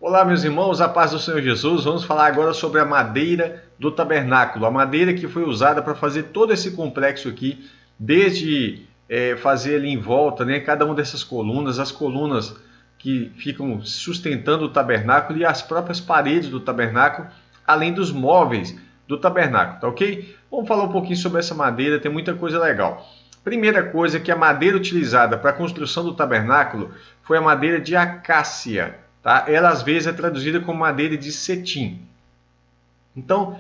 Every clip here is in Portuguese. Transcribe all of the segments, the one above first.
Olá, meus irmãos, a paz do Senhor Jesus. Vamos falar agora sobre a madeira do tabernáculo, a madeira que foi usada para fazer todo esse complexo aqui, desde fazer ali em volta, né, cada uma dessas colunas, as colunas que ficam sustentando o tabernáculo e as próprias paredes do tabernáculo, além dos móveis do tabernáculo, tá ok? Vamos falar um pouquinho sobre essa madeira, tem muita coisa legal. Primeira coisa é que a madeira utilizada para a construção do tabernáculo foi a madeira de acácia. Tá? Ela às vezes é traduzida como madeira de cetim. Então,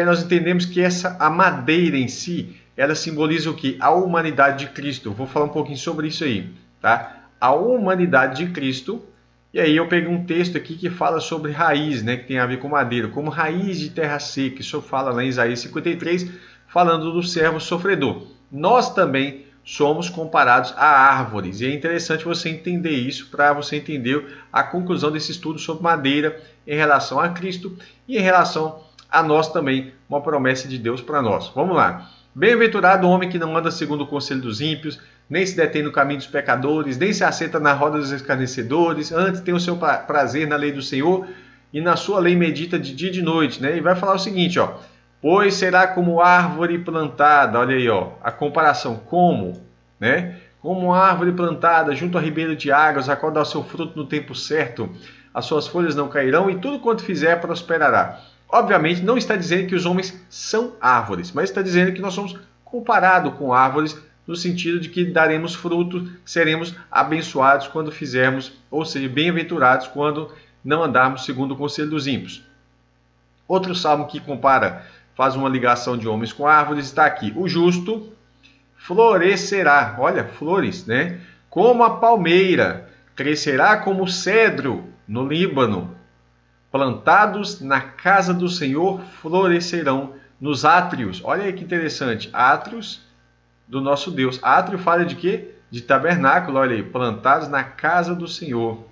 nós entendemos que a madeira em si, ela simboliza o quê? A humanidade de Cristo. Vou falar um pouquinho sobre isso aí. Tá? A humanidade de Cristo. E aí eu peguei um texto aqui que fala sobre raiz, né, que tem a ver com madeira, como raiz de terra seca. Isso fala lá em Isaías 53, falando do servo sofredor. Nós também somos comparados a árvores. E é interessante você entender isso para você entender a conclusão desse estudo sobre madeira em relação a Cristo e em relação a nós também, uma promessa de Deus para nós. Vamos lá. Bem-aventurado o homem que não anda segundo o conselho dos ímpios, nem se detém no caminho dos pecadores, nem se assenta na roda dos escarnecedores, antes tem o seu prazer na lei do Senhor e na sua lei medita de dia e de noite. Né? E vai falar o seguinte, ó. Pois será como árvore plantada, olha aí, ó, a comparação, como, né? Como árvore plantada junto a ribeiro de águas, a qual dá o seu fruto no tempo certo, as suas folhas não cairão e tudo quanto fizer prosperará. Obviamente não está dizendo que os homens são árvores, mas está dizendo que nós somos comparados com árvores no sentido de que daremos frutos, seremos abençoados quando fizermos, ou seja, bem-aventurados quando não andarmos segundo o conselho dos ímpios. Outro salmo que faz uma ligação de homens com árvores, está aqui. O justo florescerá, olha, flores, né? Como a palmeira, crescerá como o cedro no Líbano. Plantados na casa do Senhor, florescerão nos átrios. Olha aí que interessante, átrios do nosso Deus. Átrio fala de quê? De tabernáculo, olha aí, plantados na casa do Senhor.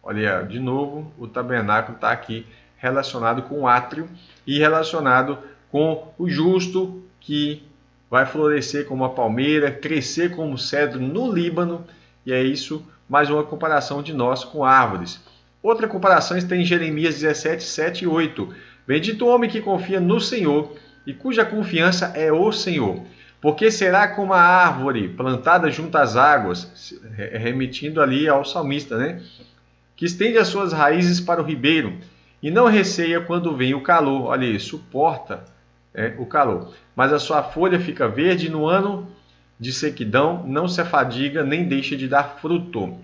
Olha, de novo, o tabernáculo está aqui relacionado com o átrio e relacionado com o justo que vai florescer como a palmeira, crescer como o cedro no Líbano, e é isso, mais uma comparação de nós com árvores. Outra comparação está em Jeremias 17, 7 e 8. Bendito o homem que confia no Senhor e cuja confiança é o Senhor, porque será como a árvore plantada junto às águas, remetindo ali ao salmista, né? Que estende as suas raízes para o ribeiro e não receia quando vem o calor. Olha aí, suporta o calor. Mas a sua folha fica verde e no ano de sequidão não se afadiga nem deixa de dar fruto.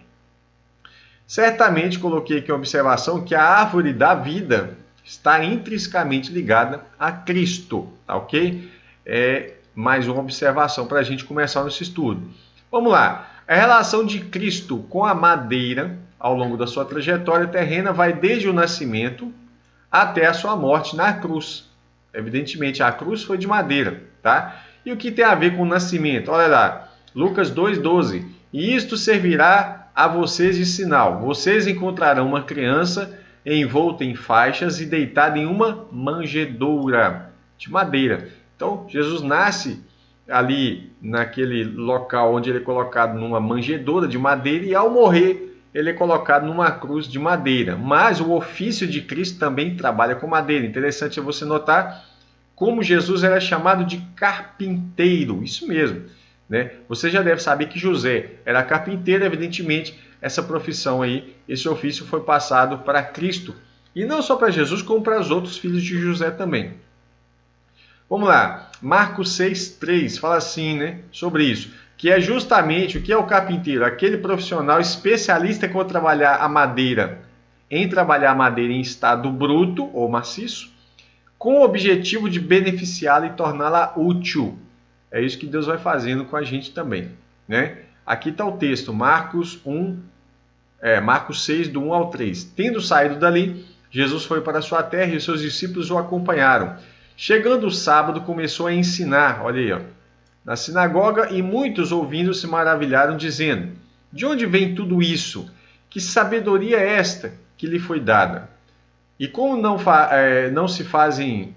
Certamente coloquei aqui uma observação que a árvore da vida está intrinsecamente ligada a Cristo, tá ok? É mais uma observação para a gente começar nesse estudo. Vamos lá. A relação de Cristo com a madeira ao longo da sua trajetória terrena vai desde o nascimento até a sua morte na cruz. Evidentemente, a cruz foi de madeira, tá? E o que tem a ver com o nascimento? Olha lá, Lucas 2,12. E isto servirá a vocês de sinal. Vocês encontrarão uma criança envolta em faixas e deitada em uma manjedoura de madeira. Então, Jesus nasce ali naquele local onde ele é colocado numa manjedoura de madeira e ao morrer ele é colocado numa cruz de madeira. Mas o ofício de Cristo também trabalha com madeira. Interessante é você notar como Jesus era chamado de carpinteiro. Isso mesmo. Né? Você já deve saber que José era carpinteiro, evidentemente, essa profissão aí, esse ofício foi passado para Cristo. E não só para Jesus, como para os outros filhos de José também. Vamos lá, Marcos 6,3 fala assim, né, sobre isso, que é justamente o que é o carpinteiro, aquele profissional especialista em trabalhar a madeira em estado bruto ou maciço, com o objetivo de beneficiá-la e torná-la útil. É isso que Deus vai fazendo com a gente também. Né? Aqui está o texto, Marcos 6, do 1 ao 3. Tendo saído dali, Jesus foi para a sua terra e os seus discípulos o acompanharam. Chegando o sábado, começou a ensinar, olha aí, ó, na sinagoga, e muitos ouvindo se maravilharam, dizendo: de onde vem tudo isso? Que sabedoria é esta que lhe foi dada? E como se fazem,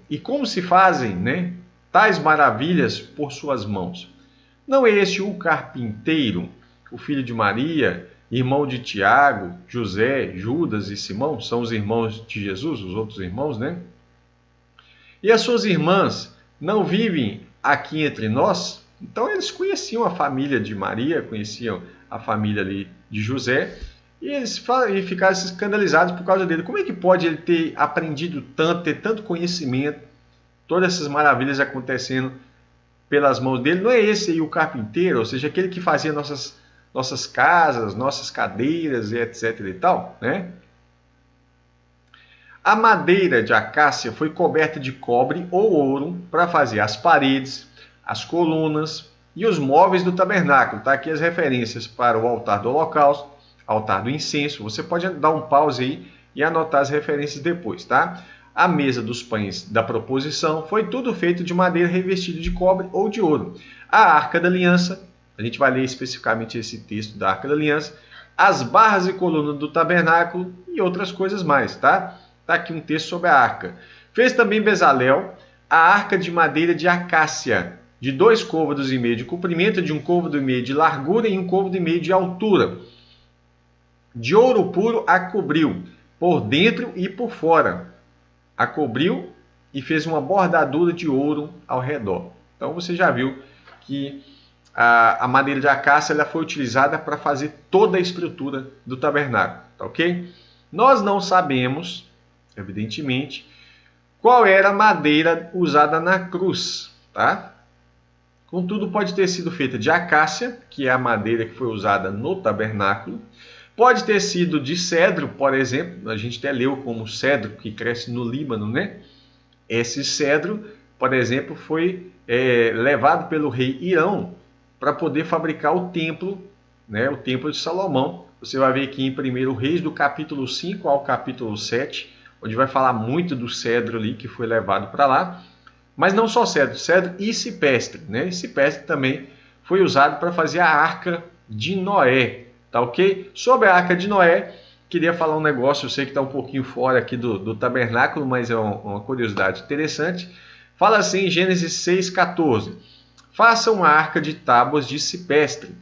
né, tais maravilhas por suas mãos? Não é este o carpinteiro, o filho de Maria, irmão de Tiago, José, Judas e Simão, são os irmãos de Jesus, os outros irmãos, né? E as suas irmãs não vivem aqui entre nós? Então eles conheciam a família de Maria, conheciam a família ali de José, e eles ficaram escandalizados por causa dele. Como é que pode ele ter aprendido tanto, ter tanto conhecimento, todas essas maravilhas acontecendo pelas mãos dele? Não é esse aí o carpinteiro, ou seja, aquele que fazia nossas casas, nossas cadeiras e etc e tal, né? A madeira de acácia foi coberta de cobre ou ouro para fazer as paredes, as colunas e os móveis do tabernáculo. Tá aqui as referências para o altar do holocausto, altar do incenso. Você pode dar um pause aí e anotar as referências depois, tá? A mesa dos pães da proposição foi tudo feito de madeira revestida de cobre ou de ouro. A arca da aliança, a gente vai ler especificamente esse texto da arca da aliança, as barras e colunas do tabernáculo e outras coisas mais, tá? Está aqui um texto sobre a arca. Fez também Bezalel a arca de madeira de acácia, de 2 côvados e meio de comprimento, de 1 côvado e meio de largura e 1 côvado e meio de altura. De ouro puro a cobriu, por dentro e por fora. A cobriu e fez uma bordadura de ouro ao redor. Então você já viu que a madeira de acácia ela foi utilizada para fazer toda a estrutura do tabernáculo. Tá ok? Nós não sabemos, evidentemente, qual era a madeira usada na cruz, tá? Contudo, pode ter sido feita de acácia, que é a madeira que foi usada no tabernáculo. Pode ter sido de cedro, por exemplo. A gente até leu como cedro que cresce no Líbano, né? Esse cedro, por exemplo, foi levado pelo rei Irão para poder fabricar o templo, né? O templo de Salomão. Você vai ver aqui em 1 Reis, do capítulo 5 ao capítulo 7, onde vai falar muito do cedro ali que foi levado para lá. Mas não só cedro, cedro e cipestre, né? E cipestre também foi usado para fazer a arca de Noé, tá ok? Sobre a arca de Noé, queria falar um negócio, eu sei que está um pouquinho fora aqui do tabernáculo, mas é uma curiosidade interessante. Fala assim em Gênesis 6,14. Faça uma arca de tábuas de cipestre.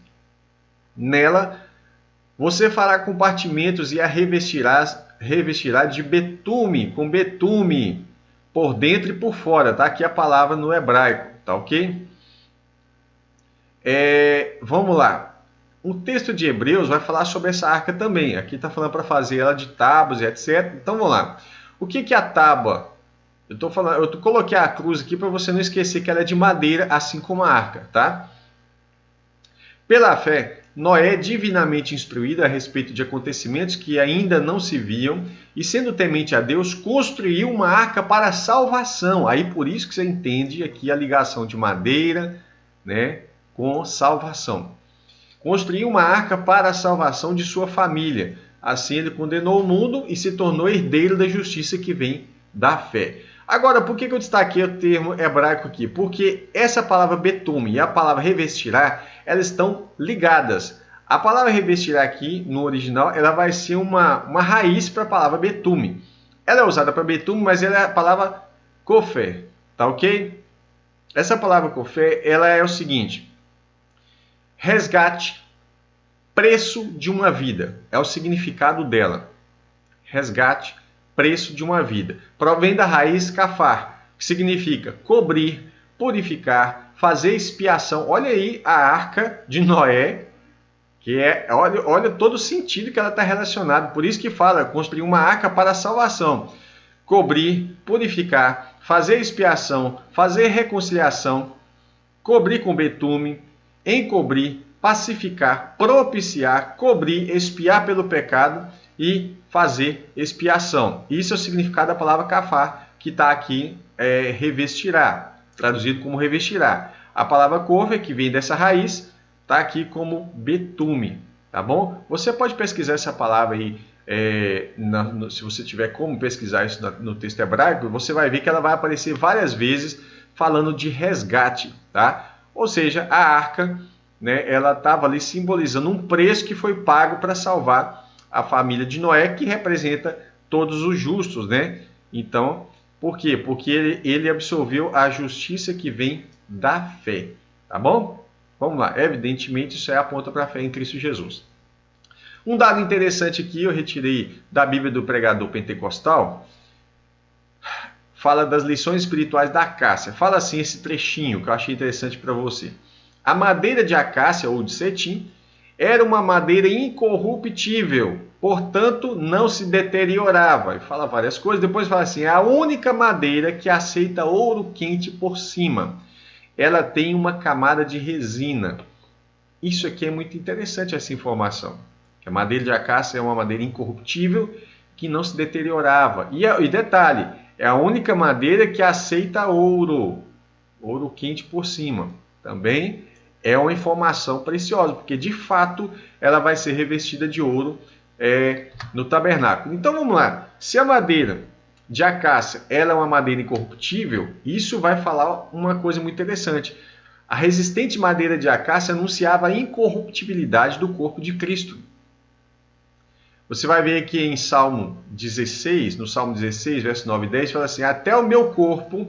Nela você fará compartimentos e a revestirá de betume, com betume, por dentro e por fora. Tá aqui a palavra no hebraico, tá ok? Vamos lá. O texto de Hebreus vai falar sobre essa arca também. Aqui está falando para fazer ela de tábuas e etc. Então vamos lá. O que é a tábua? Eu coloquei a cruz aqui para você não esquecer que ela é de madeira, assim como a arca, tá? Pela fé, Noé, divinamente instruído a respeito de acontecimentos que ainda não se viam, e sendo temente a Deus, construiu uma arca para a salvação. Aí por isso que você entende aqui a ligação de madeira, né, com salvação. Construiu uma arca para a salvação de sua família. Assim ele condenou o mundo e se tornou herdeiro da justiça que vem da fé. Agora, por que eu destaquei o termo hebraico aqui? Porque essa palavra betume e a palavra revestirá, elas estão ligadas. A palavra revestirá aqui, no original, ela vai ser uma raiz para a palavra betume. Ela é usada para betume, mas ela é a palavra kofé, tá ok? Essa palavra kofé, ela é o seguinte: resgate, preço de uma vida. É o significado dela. Resgate, preço de uma vida. Provém da raiz kafar, que significa cobrir, purificar, fazer expiação. Olha aí a arca de Noé, que olha todo o sentido que ela está relacionada. Por isso que fala, construir uma arca para a salvação. Cobrir, purificar, fazer expiação, fazer reconciliação, cobrir com betume, encobrir, pacificar, propiciar, cobrir, expiar pelo pecado e fazer expiação. Isso é o significado da palavra kafar, que está aqui, revestirá, traduzido como revestirá. A palavra kofé, que vem dessa raiz, está aqui como betume, tá bom? Você pode pesquisar essa palavra aí, se você tiver como pesquisar isso no texto hebraico, você vai ver que ela vai aparecer várias vezes falando de resgate, tá? Ou seja, a arca, né, ela estava ali simbolizando um preço que foi pago para salvar a família de Noé, que representa todos os justos, né? Então, por quê? Porque ele absorveu a justiça que vem da fé, tá bom? Vamos lá, evidentemente isso aponta para a fé em Cristo Jesus. Um dado interessante aqui, eu retirei da Bíblia do Pregador Pentecostal, fala das lições espirituais da acácia. Fala assim esse trechinho que eu achei interessante para você. A madeira de acácia ou de cetim era uma madeira incorruptível, portanto não se deteriorava. E fala várias coisas, depois fala assim, é a única madeira que aceita ouro quente por cima. Ela tem uma camada de resina. Isso aqui é muito interessante, essa informação. A madeira de acácia é uma madeira incorruptível que não se deteriorava. E detalhe, é a única madeira que aceita ouro quente por cima. Também é uma informação preciosa, porque de fato ela vai ser revestida de ouro no tabernáculo. Então vamos lá, se a madeira de acácia ela é uma madeira incorruptível, isso vai falar uma coisa muito interessante. A resistente madeira de acácia anunciava a incorruptibilidade do corpo de Cristo. Você vai ver aqui em Salmo 16, no Salmo 16, verso 9 e 10, fala assim, até o meu corpo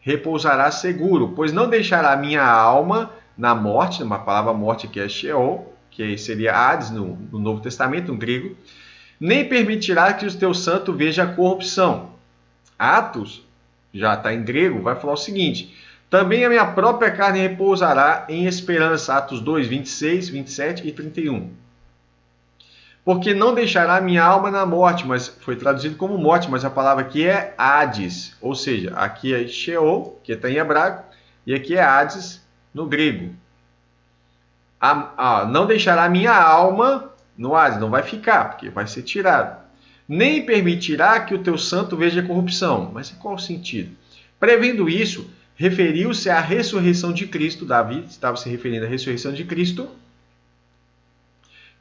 repousará seguro, pois não deixará a minha alma na morte, uma palavra morte que é Sheol, que seria Hades no Novo Testamento, no grego, nem permitirá que o teu santo veja a corrupção. Atos, já está em grego, vai falar o seguinte, também a minha própria carne repousará em esperança, Atos 2, 26, 27 e 31. Porque não deixará minha alma na morte, mas foi traduzido como morte, mas a palavra aqui é Hades, ou seja, aqui é Sheol, que está em hebraico, e aqui é Hades no grego. Não deixará minha alma no Hades, não vai ficar, porque vai ser tirado. Nem permitirá que o teu santo veja corrupção. Mas em qual sentido? Prevendo isso, referiu-se à ressurreição de Cristo, Davi estava se referindo à ressurreição de Cristo,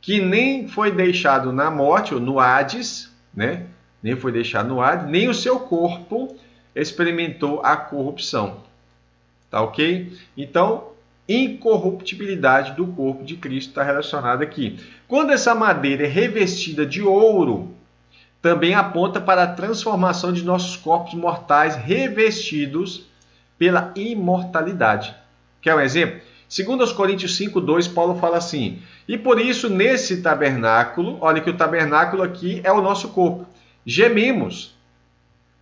que nem foi deixado na morte, ou no Hades, né? Nem foi deixado no Hades, nem o seu corpo experimentou a corrupção. Tá ok? Então, incorruptibilidade do corpo de Cristo está relacionada aqui. Quando essa madeira é revestida de ouro, também aponta para a transformação de nossos corpos mortais revestidos pela imortalidade. Quer um exemplo? Segundo aos Coríntios 5:2, Paulo fala assim, e por isso nesse tabernáculo, olha que o tabernáculo aqui é o nosso corpo, gememos.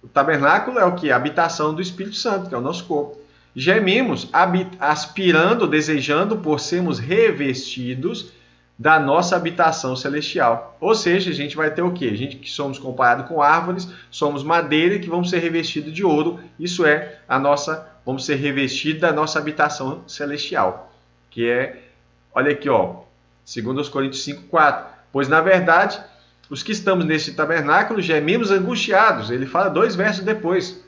O tabernáculo é o que? A habitação do Espírito Santo, que é o nosso corpo. Gememos, aspirando, desejando por sermos revestidos da nossa habitação celestial. Ou seja, a gente vai ter o quê? A gente que somos comparados com árvores, somos madeira que vamos ser revestidos de ouro. Isso é vamos ser revestidos da nossa habitação celestial. Que é, olha aqui, ó, segundo os Coríntios 5:4. Pois na verdade, os que estamos nesse tabernáculo gememos angustiados. Ele fala 2 versos depois.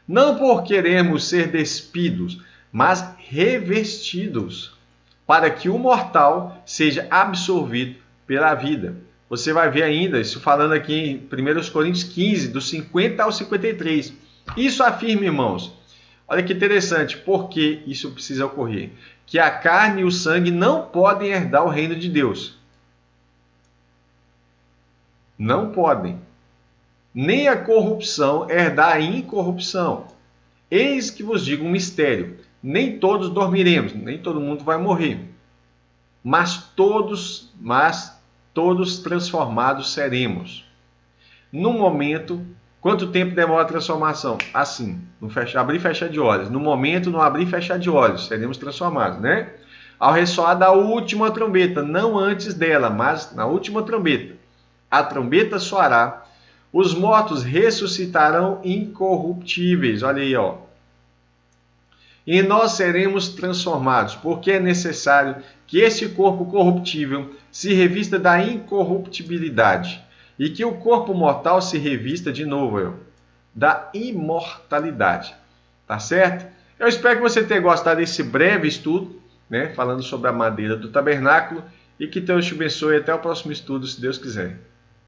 Não por querermos ser despidos, mas revestidos, para que o mortal seja absorvido pela vida. Você vai ver ainda, isso falando aqui em 1 Coríntios 15, do 50 ao 53. Isso afirma, irmãos, olha que interessante, porque isso precisa ocorrer, que a carne e o sangue não podem herdar o reino de Deus. Não podem. Nem a corrupção herdar a incorrupção. Eis que vos digo um mistério. Nem todos dormiremos, nem todo mundo vai morrer. Mas todos transformados seremos. No momento, quanto tempo demora a transformação? Assim, no abrir e fechar de olhos. No momento, no abrir e fechar de olhos, seremos transformados, né? Ao ressoar da última trombeta, não antes dela, mas na última trombeta. A trombeta soará. Os mortos ressuscitarão incorruptíveis. Olha aí, ó. E nós seremos transformados, porque é necessário que esse corpo corruptível se revista da incorruptibilidade e que o corpo mortal se revista de novo, da imortalidade. Tá certo? Eu espero que você tenha gostado desse breve estudo, né, falando sobre a madeira do tabernáculo, e que Deus te abençoe. Até o próximo estudo, se Deus quiser.